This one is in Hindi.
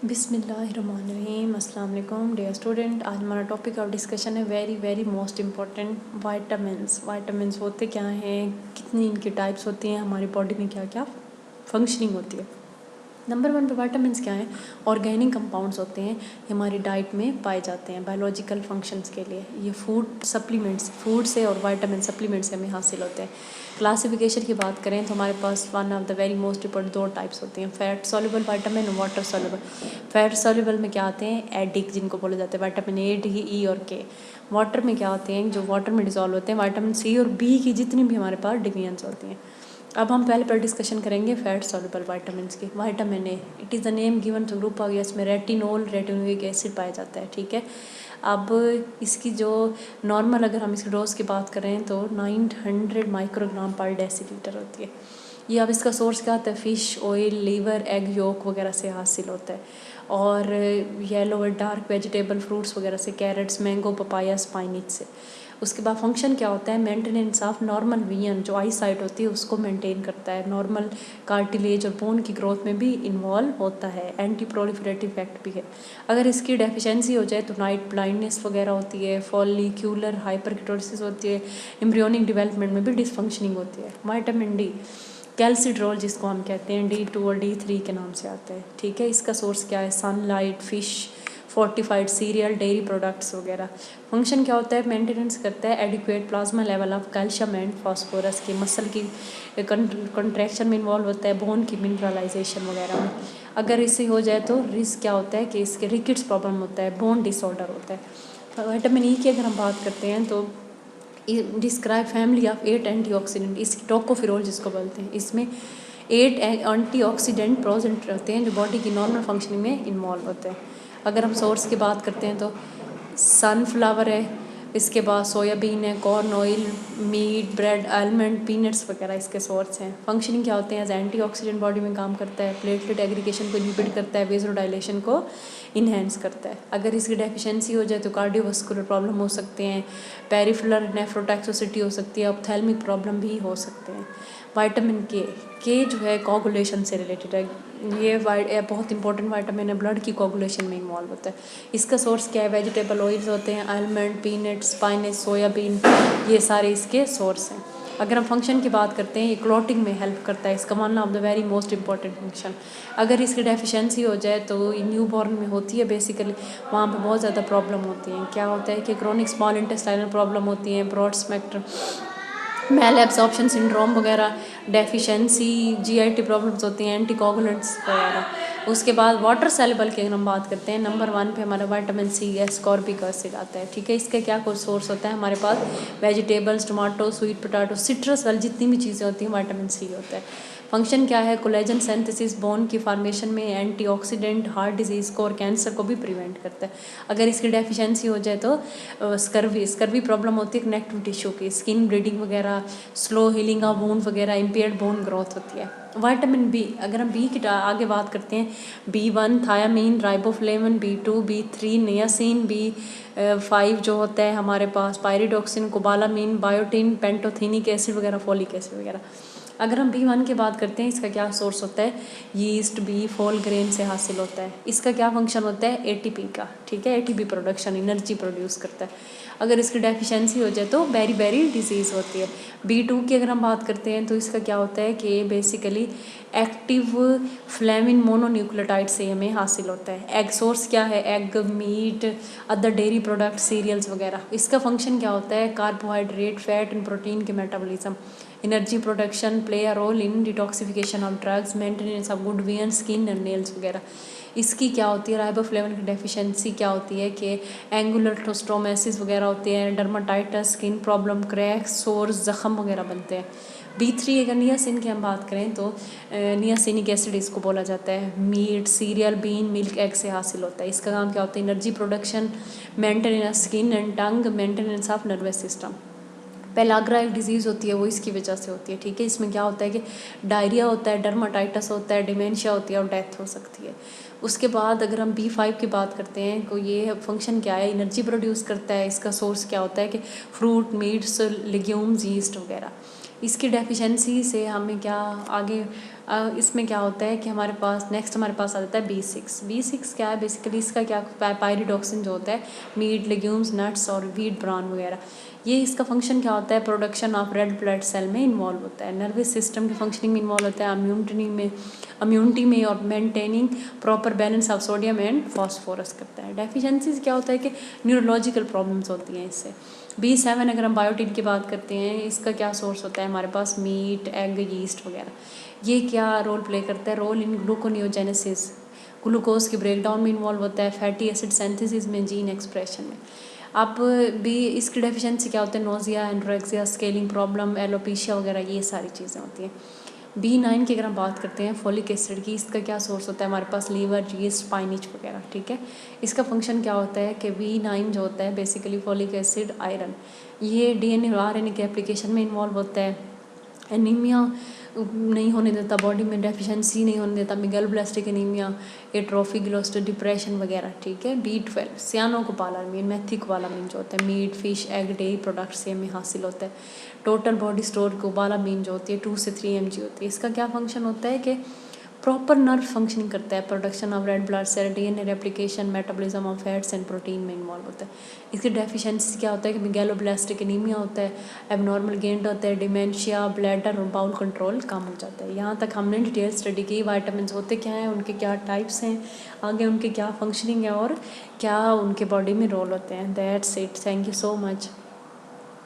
बिस्मिल्लाहिर्रहमानिर्रहीम। अस्सलाम वालेकुम डियर स्टूडेंट। आज हमारा टॉपिक ऑफ डिस्कशन है very very most important vitamins होते क्या हैं, कितनी इनकी टाइप्स होती हैं, हमारी बॉडी में क्या क्या फंक्शनिंग होती है। नंबर 1 पे विटामिन्स क्या हैं? ऑर्गेनिक कंपाउंड्स होते हैं, ये हमारी डाइट में पाए जाते हैं बायोलॉजिकल फंक्शंस के लिए। ये फूड से और विटामिन सप्लीमेंट से हमें हासिल होते हैं। क्लासिफिकेशन की बात करें तो हमारे पास one of the very most important 2 types होती हैं, फैट सॉल्युबल विटामिन और वाटर सॉल्युबल। फैट सॉल्युबल में क्या आते हैं? एडिक, जिनको बोले जाते हैं विटामिन ए, डी, ई और के। वाटर में क्या होते हैं? जो वाटर में डिजॉल्व होते हैं, विटामिन सी और बी की जितनी भी हमारे पास डिविजन्स होती हैं। अब हम पहले पर डिस्कशन करेंगे फैट सॉल्युबल विटामिन्स की। Vitamin A, it is the name given to group of, इसमें रेटिनोइक एसिड पाया जाता है। ठीक है, अब इसकी जो नॉर्मल अगर हम इसकी डोज की बात करें तो 900 माइक्रोग्राम पर डेसीलीटर होती है। ये अब इसका सोर्स क्या होता है? Fish oil, liver, egg yolk वगैरह से हासिल होता है। और येलो और डार्क वेजिटेबल फ्रूट्स वगैरह से, कैरेट्स, मैंगो, पपाया, स्पाइनिच से। उसके बाद फंक्शन क्या होता है? मेंटेनेंस ऑफ नॉर्मल विजन, जो आई साइट होती है उसको मेंटेन करता है। नॉर्मल कार्टिलेज और बोन की ग्रोथ में भी इन्वॉल्व होता है। एंटी प्रोलिफरेटिव इफेक्ट भी है। अगर इसकी डेफिशिएंसी हो जाए तो नाइट ब्लाइंडनेस वगैरह होती है, फॉलिक्यूलर हाइपरकिटोसिस होती है, एम्ब्रियोनिक डेवलपमेंट में भी डिसफंक्शनिंग होती है। विटामिन डी, कैल्सिड्रोल जिसको हम कहते हैं, D2 और D3 के नाम से आता है। ठीक है, इसका सोर्स क्या है? Sunlight, fish, fortified serial, dairy products वगैरह। फंक्शन क्या होता है? मेंटेनेंस करता है adequate plasma level of calcium and phosphorus की, मसल की कंट्रैक्शन में इन्वॉल्व होता है, बोन की मिनरलाइजेशन वगैरह में। अगर इससे हो जाए तो रिस्क क्या होता है कि इसके रिकेट्स प्रॉब्लम होता है, बोन डिसऑर्डर होता है। विटामिन ई की अगर हम बात करते हैं तो डिस्क्राइब फैमिली ऑफ 8 एंटीऑक्सीडेंट, इसकी टोकोफिरोल जिसको बोलते हैं, इसमें 8 एंटीऑक्सीडेंट प्रेजेंट रहते हैं जो बॉडी की नॉर्मल फंक्शनिंग में इन्वॉल्व होते हैं। अगर हम सोर्स की बात करते हैं तो सनफ्लावर है, इसके बाद सोयाबीन है, corn oil, meat, bread, almond, peanuts वगैरह इसके सोर्स हैं। फंक्शनिंग क्या होते हैं? एज एंटीऑक्सीडेंट बॉडी में काम करता है, प्लेटलेट एग्रीगेशन को इनहिबिट करता है, वेसोडाइलेशन को इन्हेंस करता है। अगर इसकी डेफिशिएंसी हो जाए तो कार्डियोवास्कुलर प्रॉब्लम हो सकते हैं, पेरिफेरल नेफ्रोटॉक्सिसिटी हो सकती है, ऑप्थेल्मिक प्रॉब्लम भी हो सकते हैं। विटामिन के जो है कोगुलेशन से रिलेटेड है। ये बहुत इंपॉर्टेंट विटामिन है, ब्लड की कोगुलेशन में इन्वॉल्व होता है। इसका सोर्स क्या है? वेजिटेबल ऑयल्स होते हैं, आलमंड, पीनट, स्पाइनच, सोयाबीन, ये सारे इसके सोर्स हैं। अगर हम फंक्शन की बात करते हैं, ये क्लॉटिंग में हेल्प करता है, इसका one of the very most important function. अगर इसकी डेफिशिएंसी हो जाए तो न्यू बॉर्न में होती है बेसिकली, वहाँ पे बहुत ज़्यादा प्रॉब्लम होती हैं। क्या होता है कि क्रोनिक स्मॉल इंटेस्टाइनल प्रॉब्लम होती हैं, broad spectrum malabsorption syndrome वगैरह, डेफिशिएंसी, जीआईटी प्रॉब्लम्स होती हैं, एंटीकोगुलेंट्स वगैरह। उसके बाद वाटर सॉल्युबल की अगर हम बात करते हैं, नंबर 1 पे हमारा विटामिन सी एस्कॉर्बिक एसिड आता है। ठीक है, इसका क्या कुछ सोर्स होता है? हमारे पास vegetables, tomato, sweet potato, citrus वाली जितनी भी चीज़ें होती हैं विटामिन सी होता है। फंक्शन क्या है? कोलेजन सिंथेसिस, बोन की फॉर्मेशन में, एंटीऑक्सीडेंट, हार्ट डिजीज़ को और कैंसर को भी प्रिवेंट करता है। अगर इसकी डेफिशिएंसी हो जाए तो स्कर्वी प्रॉब्लम होती है कनेक्टिव टिश्यू की, स्किन ब्लीडिंग वगैरह, स्लो हीलिंग ऑफ वुंड वगैरह, इम्पेयर्ड बोन ग्रोथ होती है। विटामिन बी, अगर हम बी की आगे बात करते हैं, B1 thiamine, riboflavin, B2, B3 niacin, B5 जो होता है हमारे पास पायरिडॉक्सिन, कोबालामीन, बायोटिन, पेंटोथेनिक एसिड वगैरह, फोलिक एसिड वगैरह। अगर हम B1 की बात करते हैं, इसका क्या सोर्स होता है? यीस्ट, बी, होल ग्रेन से हासिल होता है। इसका क्या फंक्शन होता है? एटीपी का। ठीक है, एटीपी प्रोडक्शन, एनर्जी प्रोड्यूस करता है। अगर इसकी डेफिशिएंसी हो जाए तो बेरी बेरी डिजीज़ होती है। B2 की अगर हम बात करते हैं तो इसका क्या होता है कि बेसिकली एक्टिव फ्लेविन मोनोन्यूक्लियोटाइड से हमें हासिल होता है। एग सोर्स क्या है? Egg, meat, other dairy product, cereals वगैरह। इसका फंक्शन क्या होता है? कार्बोहाइड्रेट, फैट एंड प्रोटीन के metabolism, energy production, play a role in detoxification of drugs, maintenance of good vision, skin and nails वगैरह। इसकी क्या होती है? राइबोफ्लेविन की डेफिशिएंसी क्या होती है कि एंगुलर टोस्टोमेसिस वगैरह होते हैं, डर्माटाइटस, स्किन प्रॉब्लम, क्रैक्स, सोर्स, जख्म वगैरह बनते हैं। B3 अगर नियासिन की हम बात करें तो नियासिनिक एसिड इसको बोला जाता है। Meat, cereal, bean, milk, egg से हासिल होता है। इसका काम क्या होता है? Energy production, maintenance skin and tongue, maintenance of nervous system. Pellagra एक डिजीज़ होती है, वो इसकी वजह से होती है। ठीक है, इसमें क्या होता है कि डायरिया होता है, डर्माटाइटस होता है, डिमेंशिया होती है और डेथ हो सकती है। उसके बाद अगर हम B5 की बात करते हैं तो ये फंक्शन क्या है? एनर्जी प्रोड्यूस करता है। इसका सोर्स क्या होता है कि फ्रूट, मीट्स, लेग्यूम्स, यीस्ट वगैरह। इसकी डेफिशिएंसी से हमें क्या आगे इसमें क्या होता है कि हमारे पास नेक्स्ट हमारे पास आ जाता है B6 क्या है बेसिकली, इसका क्या पायरिडॉक्सिन जो होता है मीट, लेग्यूम्स, नट्स और व्हीट ब्राउन वगैरह, ये इसका फंक्शन क्या होता है, production of red blood cell में इन्वॉल्व होता है, नर्वस सिस्टम की फंक्शनिंग में इन्वॉल्व होता है, इम्यूनिटी में और maintaining proper balance of sodium and phosphorus करता है। डेफिशिएंसी क्या होता है कि न्यूरोलॉजिकल प्रॉब्लम्स होती हैं इससे। B7 अगर हम बायोटिन की बात करते हैं, इसका क्या सोर्स होता है हमारे पास, मीट, एग, यीस्ट वगैरह। ये क्या रोल प्ले करता है, रोल इन ग्लूकोनियोजेनेसिस, ग्लूकोज के ब्रेकडाउन में इन्वॉल्व होता है, फैटी एसिड सिंथेसिस में, जीन एक्सप्रेशन में। अब भी इसकी डेफिशिएंसी क्या होता है, नोजिया, एंड्रोक्सिया, स्केलिंग प्रॉब्लम, एलोपेशिया वगैरह, ये सारी चीज़ें होती हैं। B9 की अगर हम बात करते हैं फोलिक एसिड की, इसका क्या सोर्स होता है हमारे पास, लीवर, यीस्ट, स्पाइनिच वगैरह, ठीक है। इसका फंक्शन क्या होता है कि B9 जो होता है बेसिकली फोलिक एसिड, आयरन, ये DNA और RNA के एप्लीकेशन में इन्वॉल्व होता है, एनीमिया नहीं होने देता, बॉडी में डेफिशिएंसी नहीं होने देता, मेगालोब्लास्टिक एनीमिया, एट्रोफिक डिप्रेशन वगैरह, ठीक है। B12 सियानोकोबालामीन, मेथिकोबालामीन जो होता है meat, fish, egg, dairy product से हमें हासिल होता है। टोटल बॉडी स्टोर कोबालामीन जो होती है 2 से 3 mg होती है। इसका क्या फंक्शन होता है कि प्रॉपर नर्व फंक्शनिंग करता है, production of red blood cell, DNA replication, metabolism of fats and protein में इन्वॉल्व होता है। इसकी डेफिशिएंसी क्या होता है कि मेगालोब्लास्टिक एनीमिया होता है, एबनॉर्मल गेंट होता है, डिमेंशिया, ब्लैडर और बाउल कंट्रोल कम हो जाता है। यहाँ तक हमने डिटेल स्टडी की, वाइटामिन होते क्या हैं, उनके क्या टाइप्स हैं, आगे उनके क्या फंक्शनिंग है और क्या उनके बॉडी में रोल होते हैं। That's it, thank you so much.